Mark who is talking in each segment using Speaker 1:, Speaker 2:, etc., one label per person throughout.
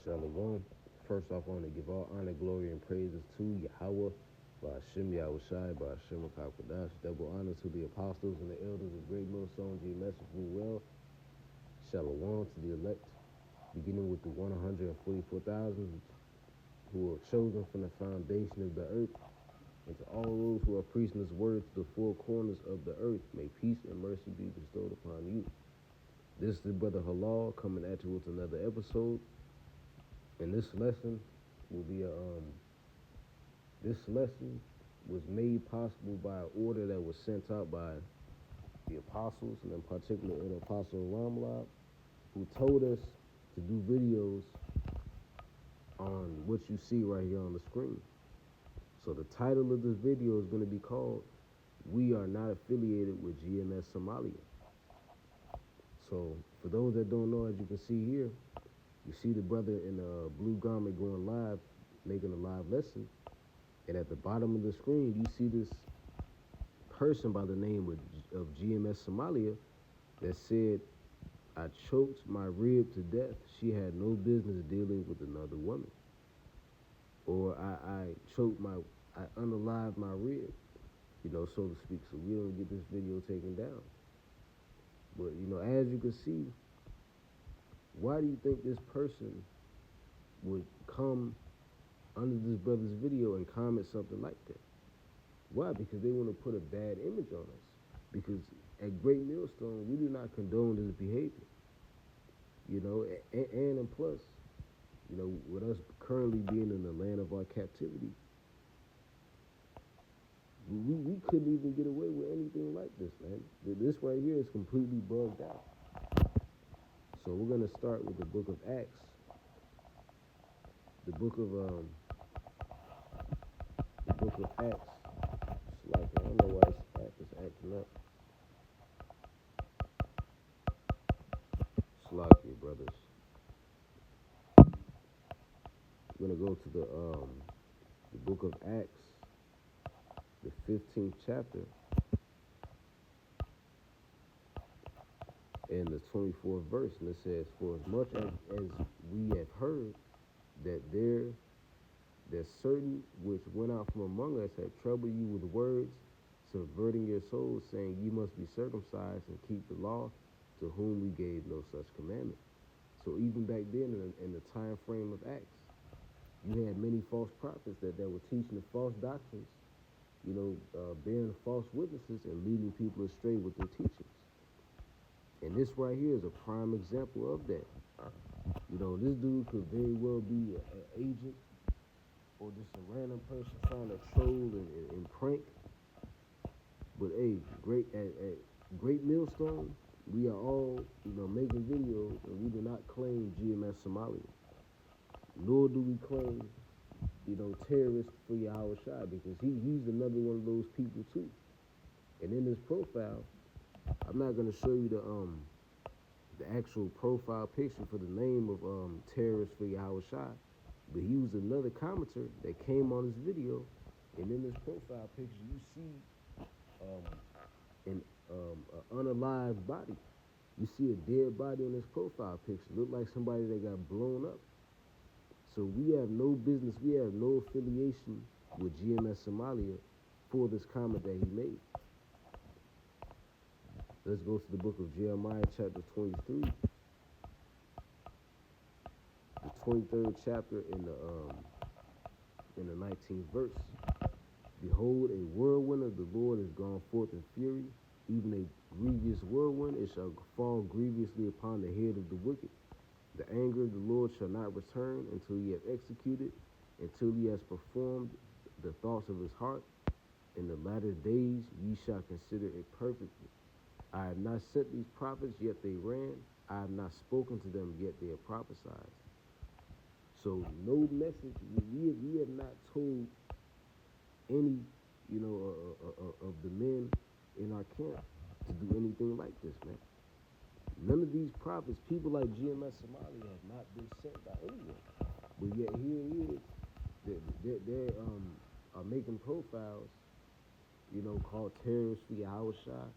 Speaker 1: Shalom. First off, I want to give all honor, glory, and praises to Yahweh, by Hashem Yahushai, by Hashem Akakadash. Double honor to the apostles and the elders of Great Millstone GMS well. Shalom to the elect, beginning with the 144,000 who are chosen from the foundation of the earth, and to all those who are preaching this word to the four corners of the earth. May peace and mercy be bestowed upon you. This is the brother Halal coming at you with another episode. And this lesson will be this lesson was made possible by an order that was sent out by the apostles, and in particular the apostle Ramlab, who told us to do videos on what you see right here on the screen. So the title of this video is going to be called "We Are Not Affiliated with GMS Somalia." So for those that don't know, as you can see here, you see the brother in a blue garment going live, making a live lesson. And at the bottom of the screen, you see this person by the name of GMS Somalia that said, "I choked my rib to death. She had no business dealing with another woman." Or I unalived my rib, so to speak. So we don't get this video taken down. But, as you can see, why do you think this person would come under this brother's video and comment something like that? Why? Because they want to put a bad image on us. Because at Great Millstone, we do not condone this behavior. And plus, with us currently being in the land of our captivity, we couldn't even get away with anything like this, man. This right here is completely bugged out. So we're going to start with the book of Acts. The book of Acts. It's like, I don't know why it's acting up. Slack, brothers. We're going to go to the book of Acts, the 15th chapter, and the 24th verse. And it says, "For as much as we have heard that certain which went out from among us had troubled you with words, subverting your souls, saying, ye must be circumcised and keep the law, to whom we gave no such commandment." So even back then, in the time frame of Acts, you had many false prophets that were teaching the false doctrines, bearing false witnesses and leading people astray with their teachings. And this right here is a prime example of that. This dude could very well be an agent or just a random person trying to troll and prank. But hey, at Great Millstone, we are all, making videos, and we do not claim GMS Somalia. Nor do we claim, terrorists for Yahweh Shai, because he's another one of those people too. And in his profile, I'm not going to show you the actual profile picture for the name of terrorist for Yahweh Shai, but he was another commenter that came on this video, and in this profile picture you see an unalived body. You see a dead body in this profile picture. Look like somebody that got blown up. So we have no business, we have no affiliation with GMS Somalia for this comment that he made. Let's go to the book of Jeremiah, chapter 23. The 23rd chapter in the 19th verse. "Behold, a whirlwind of the Lord is gone forth in fury, even a grievous whirlwind. It shall fall grievously upon the head of the wicked. The anger of the Lord shall not return until he have executed, until he has performed the thoughts of his heart. In the latter days ye shall consider it perfectly. I have not sent these prophets, yet they ran. I have not spoken to them, yet they have prophesied." So no message. We have not told any, of the men in our camp to do anything like this, man. None of these prophets, people like GMS Somalia, have not been sent by anyone. But yet here it is. They are making profiles, called terrorists for Yahweh Shai.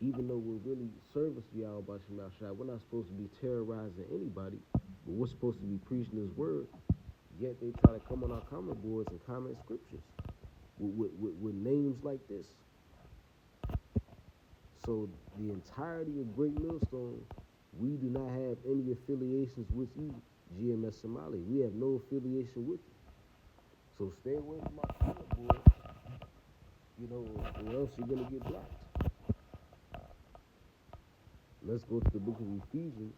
Speaker 1: Even though we're really service to Yahweh Shai, we're not supposed to be terrorizing anybody. But we're supposed to be preaching His word, yet they try to come on our comment boards and comment scriptures with names like this. So the entirety of Great Millstone, we do not have any affiliations with you, GMS Somalia. We have no affiliation with you. So stay away from our comment board, or else you're going to get blocked. Let's go to the book of Ephesians.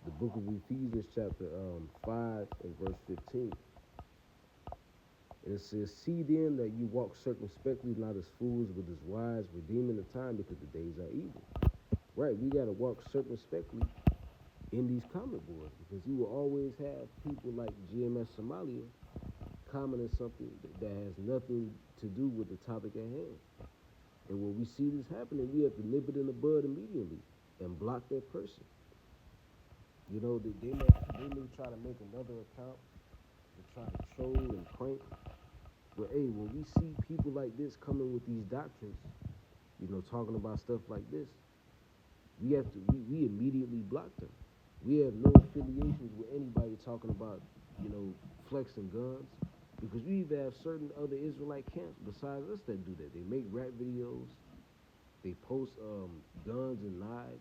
Speaker 1: The book of Ephesians, chapter 5 and verse 15. And it says, see then that you walk circumspectly, not as fools, but as wise, redeeming the time because the days are evil. Right, we got to walk circumspectly in these comment boards because you will always have people like GMS Somalia commenting something that has nothing to do with the topic at hand. And when we see this happening, we have to nip it in the bud immediately and block that person. They may try to make another account to try to troll and prank. But hey, when we see people like this coming with these doctrines, talking about stuff like this, we immediately block them. We have no affiliations with anybody talking about, flexing guns, because we even have certain other Israelite camps besides us that do that. They make rap videos, they post guns and knives,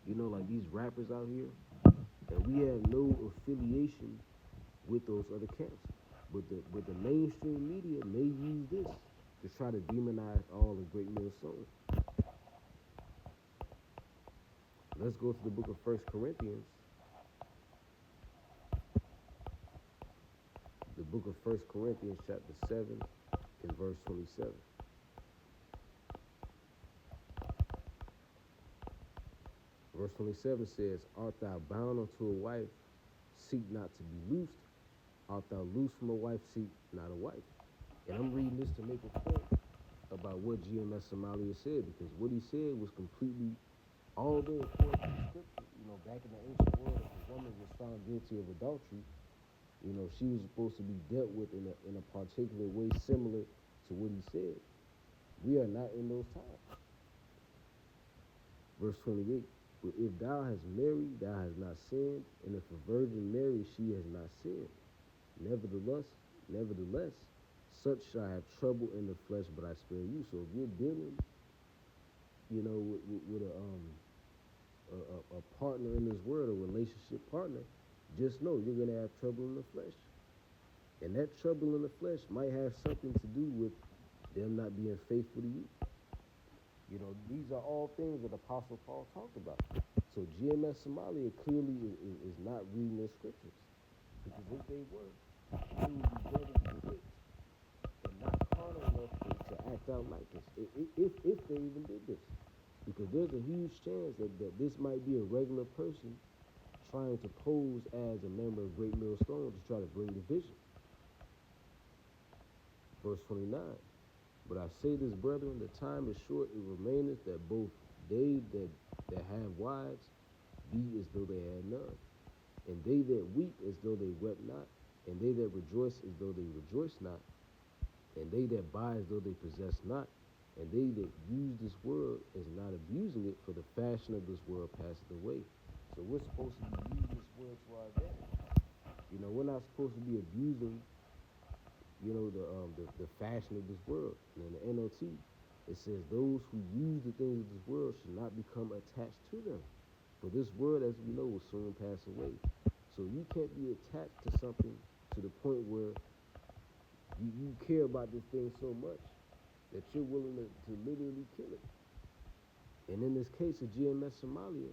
Speaker 1: like these rappers out here, and we have no affiliation with those other camps. But the mainstream media may use this to try to demonize all of Great Millstone. Let's go to the book of 1 Corinthians. The book of 1 Corinthians, chapter 7, and verse 27. Verse 27 says, art thou bound unto a wife, seek not to be loosed. Art thou loose from a wife, seek not a wife. And I'm reading this to make a point about what GMS Somalia said, because what he said was completely, although according to the scripture, back in the ancient world, if a woman was found guilty of adultery, she was supposed to be dealt with in a particular way similar to what he said. We are not in those times. Verse 28, but if thou hast married, thou hast not sinned, and if a virgin marry, she has not sinned. Nevertheless, such shall have trouble in the flesh, but I spare you. So if you're dealing, with a partner in this world, a relationship partner, just know you're going to have trouble in the flesh. And that trouble in the flesh might have something to do with them not being faithful to you. These are all things that Apostle Paul talked about. So GMS Somalia clearly is not reading their scriptures. Because if they were, they would be dead in the pit and not carnal enough to act out like this, if they even did this. Because there's a huge chance that this might be a regular person trying to pose as a member of Great Millstone to try to bring division. Verse 29, but I say this, brethren, the time is short, it remaineth that both they that have wives be as though they had none, and they that weep as though they wept not, and they that rejoice as though they rejoice not, and they that buy as though they possess not, and they that use this world as not abusing it, for the fashion of this world passeth away. So we're supposed to be using this world to our advantage. We're not supposed to be abusing, the fashion of this world. And in the NOT, it says those who use the things of this world should not become attached to them. For this world, as we know, will soon pass away. So you can't be attached to something to the point where you care about this thing so much that you're willing to literally kill it. And in this case of GMS Somalia,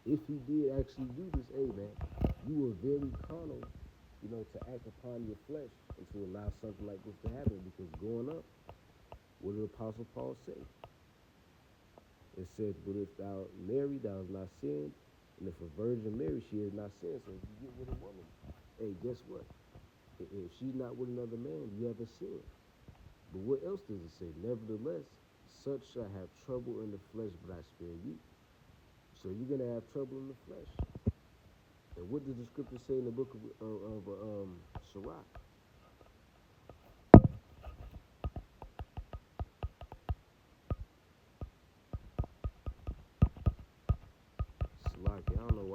Speaker 1: if he did actually do this, hey man, you were very carnal, to act upon your flesh and to allow something like this to happen. Because growing up, what did Apostle Paul say? It says, but if thou marry, thou hast not sinned, and if a virgin marry, she has not sinned. So if you get with a woman, hey, guess what? If she's not with another man, you haven't sinned. But what else does it say? Nevertheless, such shall have trouble in the flesh, but I spare you. So you're going to have trouble in the flesh. And what does the scripture say in the book of, Sirach?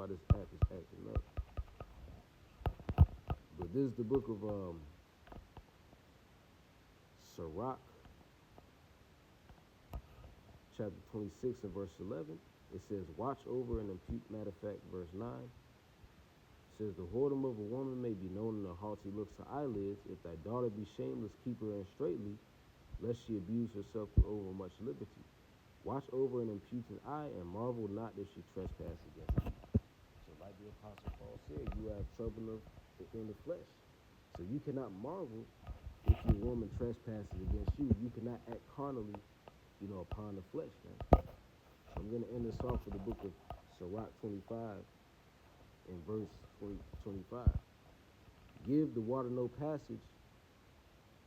Speaker 1: why this app is acting up. But this is the book of Sirach, chapter 26 and verse 11. It says, watch over and impute. Matter of fact, verse 9. It says, the whoredom of a woman may be known in her haughty looks her eyelids. If thy daughter be shameless, keep her in straitly, lest she abuse herself with overmuch liberty. Watch over and impute an eye, and marvel not if she trespass against you. So like the Apostle Paul said, you have trouble in the flesh. So you cannot marvel if your woman trespasses against you. You cannot act carnally, upon the flesh, man. So I'm going to end this off with the book of Sirach 25 in verse 25. Give the water no passage,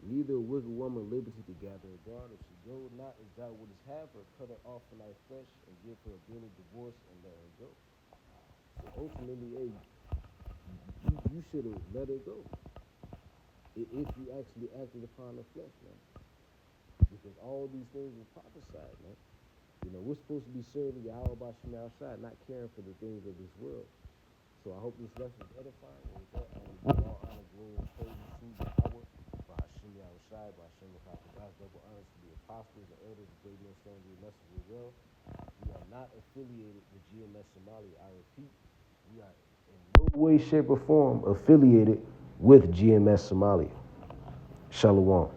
Speaker 1: neither a wicked woman liberty to gather a guard. If she go not as thou wouldest have her, cut her off from thy flesh, and give her a bill of divorce, and let her go. So ultimately, you should have let her go if you actually acted upon the flesh, man. Because all these things were prophesied, man. We're supposed to be serving Yahweh Bashim outside, not caring for the things of this world. So I hope this lesson is edifying. And with that, I want to give all honor, glory, and praise to Yahweh, Bashim Yahushai, Bashim Kakodas, double honors to the apostles and elders of Great Millstone GMS well. We are not affiliated with GMS Somalia. I repeat, we are in no way, shape, or form affiliated with GMS Somalia. Shalom.